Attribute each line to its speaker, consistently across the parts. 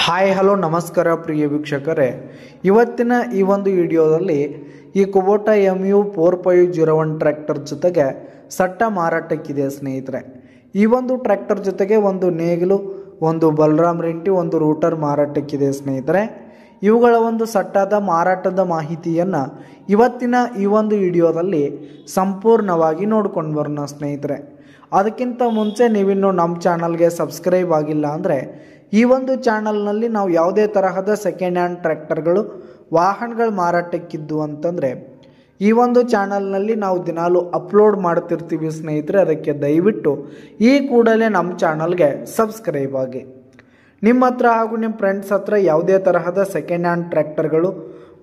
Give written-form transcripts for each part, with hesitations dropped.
Speaker 1: Hi hello ನಮಸ್ಕಾರ ಪ್ರಿಯ ವೀಕ್ಷಕರೇ, ಇವತ್ತಿನ ಈ ಒಂದು ವಿಡಿಯೋದಲ್ಲಿ ಈ ಕುಬೋಟಾ MU 4501 ಟ್ರ್ಯಾಕ್ಟರ್ ಜೊತೆಗೆ ಸಟ್ಟ ಮಾರಾಟಕ್ಕಿದೆ ಸ್ನೇಹಿತರೆ. ಈ ಒಂದು ಟ್ರ್ಯಾಕ್ಟರ್ ಜೊತೆಗೆ ಒಂದು ನೇಗಿಲು, ಒಂದು ಬಲರಾಮ್ ರೆಂಟಿ, ಒಂದು ರೂಟರ್ ಮಾರಾಟಕ್ಕಿದೆ ಸ್ನೇಹಿತರೆ. ಇವುಗಳ ಒಂದು ಸಟ್ಟಾದ ಮಾರಾಟದ ಮಾಹಿತಿಯನ್ನು ಇವತ್ತಿನ ಈ ಒಂದು ವಿಡಿಯೋದಲ್ಲಿ ಸಂಪೂರ್ಣವಾಗಿ ನೋಡ್ಕೊಂಡು ಬರೋಣ ಸ್ನೇಹಿತರೆ. ಅದಕ್ಕಿಂತ ಮುಂಚೆ ನೀವಿನ್ನು ನಮ್ಮ ಚಾನಲ್ಗೆ ಸಬ್ಸ್ಕ್ರೈಬ್ ಆಗಿಲ್ಲ ಅಂದರೆ ಈ ಒಂದು ಚಾನಲ್ನಲ್ಲಿ ನಾವು ಯಾವುದೇ ತರಹದ ಸೆಕೆಂಡ್ ಹ್ಯಾಂಡ್ ಟ್ರ್ಯಾಕ್ಟರ್ಗಳು, ವಾಹನಗಳು ಮಾರಾಟಕ್ಕಿದ್ದು ಅಂತಂದರೆ ಈ ಒಂದು ಚಾನಲ್ನಲ್ಲಿ ನಾವು ದಿನಾಲು ಅಪ್ಲೋಡ್ ಮಾಡ್ತಿರ್ತೀವಿ ಸ್ನೇಹಿತರೆ. ಅದಕ್ಕೆ ದಯವಿಟ್ಟು ಈ ಕೂಡಲೇ ನಮ್ಮ ಚಾನಲ್ಗೆ ಸಬ್ಸ್ಕ್ರೈಬ್ ಆಗಿ. ನಿಮ್ಮ ಹತ್ರ ಹಾಗೂ ನಿಮ್ಮ ಫ್ರೆಂಡ್ಸ್ ಹತ್ರ ಯಾವುದೇ ತರಹದ ಸೆಕೆಂಡ್ ಹ್ಯಾಂಡ್ ಟ್ರ್ಯಾಕ್ಟರ್ಗಳು,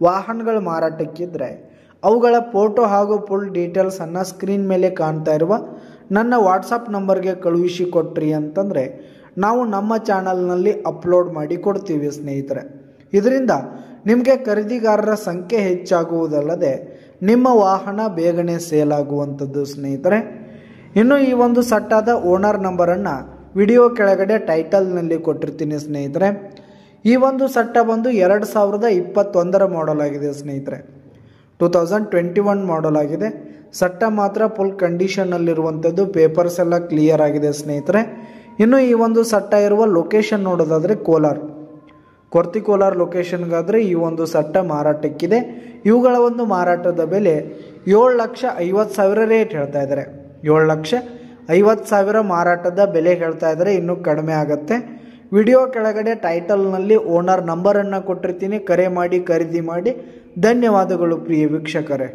Speaker 1: ವಾಹನಗಳು ಮಾರಾಟಕ್ಕಿದ್ದರೆ ಅವುಗಳ ಫೋಟೋ ಹಾಗೂ ಫುಲ್ ಡೀಟೇಲ್ಸನ್ನು ಸ್ಕ್ರೀನ್ ಮೇಲೆ ಕಾಣ್ತಾ ಇರುವ ನನ್ನ ವಾಟ್ಸಪ್ ನಂಬರ್ಗೆ ಕಳುಹಿಸಿ ಕೊಟ್ರಿ ಅಂತಂದರೆ ನಾವು ನಮ್ಮ ಚಾನಲ್ನಲ್ಲಿ ಅಪ್ಲೋಡ್ ಮಾಡಿ ಕೊಡ್ತೀವಿ ಸ್ನೇಹಿತರೆ. ಇದರಿಂದ ನಿಮಗೆ ಖರೀದಿಗಾರರ ಸಂಖ್ಯೆ ಹೆಚ್ಚಾಗುವುದಲ್ಲದೆ ನಿಮ್ಮ ವಾಹನ ಬೇಗನೆ ಸೇಲ್ ಆಗುವಂಥದ್ದು ಸ್ನೇಹಿತರೆ. ಇನ್ನು ಈ ಒಂದು ಸಟ್ಟಾದ ಓನರ್ ನಂಬರನ್ನು ವಿಡಿಯೋ ಕೆಳಗಡೆ ಟೈಟಲ್ನಲ್ಲಿ ಕೊಟ್ಟಿರ್ತೀನಿ ಸ್ನೇಹಿತರೆ. ಈ ಒಂದು ಸಟ್ಟ ಬಂದು 2021 ಮಾಡೆಲ್ ಆಗಿದೆ ಸ್ನೇಹಿತರೆ. 2021 ಮಾಡೆಲ್ ಆಗಿದೆ. ಸಟ್ಟ ಮಾತ್ರ ಫುಲ್ ಕಂಡೀಷನ್ನಲ್ಲಿರುವಂಥದ್ದು, ಪೇಪರ್ಸ್ ಎಲ್ಲ ಕ್ಲಿಯರ್ ಆಗಿದೆ ಸ್ನೇಹಿತರೆ. ಇನ್ನು ಈ ಒಂದು ಸಟ್ಟ ಇರುವ ಲೊಕೇಶನ್ ನೋಡೋದಾದರೆ ಕೋಲಾರ್ ಲೊಕೇಶನ್ಗಾದರೆ ಈ ಒಂದು ಸಟ್ಟ ಮಾರಾಟಕ್ಕಿದೆ. ಇವುಗಳ ಒಂದು ಮಾರಾಟದ ಬೆಲೆ 7,50,000 ರೇಟ್ ಹೇಳ್ತಾ ಇದ್ದಾರೆ. 7,50,000 ಮಾರಾಟದ ಬೆಲೆ ಹೇಳ್ತಾ ಇದ್ದಾರೆ. ಇನ್ನೂ ಕಡಿಮೆ ಆಗುತ್ತೆ. ವಿಡಿಯೋ ಕೆಳಗಡೆ ಟೈಟಲ್ನಲ್ಲಿ ಓನರ್ ನಂಬರನ್ನು ಕೊಟ್ಟಿರ್ತೀನಿ. ಕರೆ ಮಾಡಿ ಖರೀದಿ ಮಾಡಿ. ಧನ್ಯವಾದಗಳು ಪ್ರಿಯ ವೀಕ್ಷಕರೇ.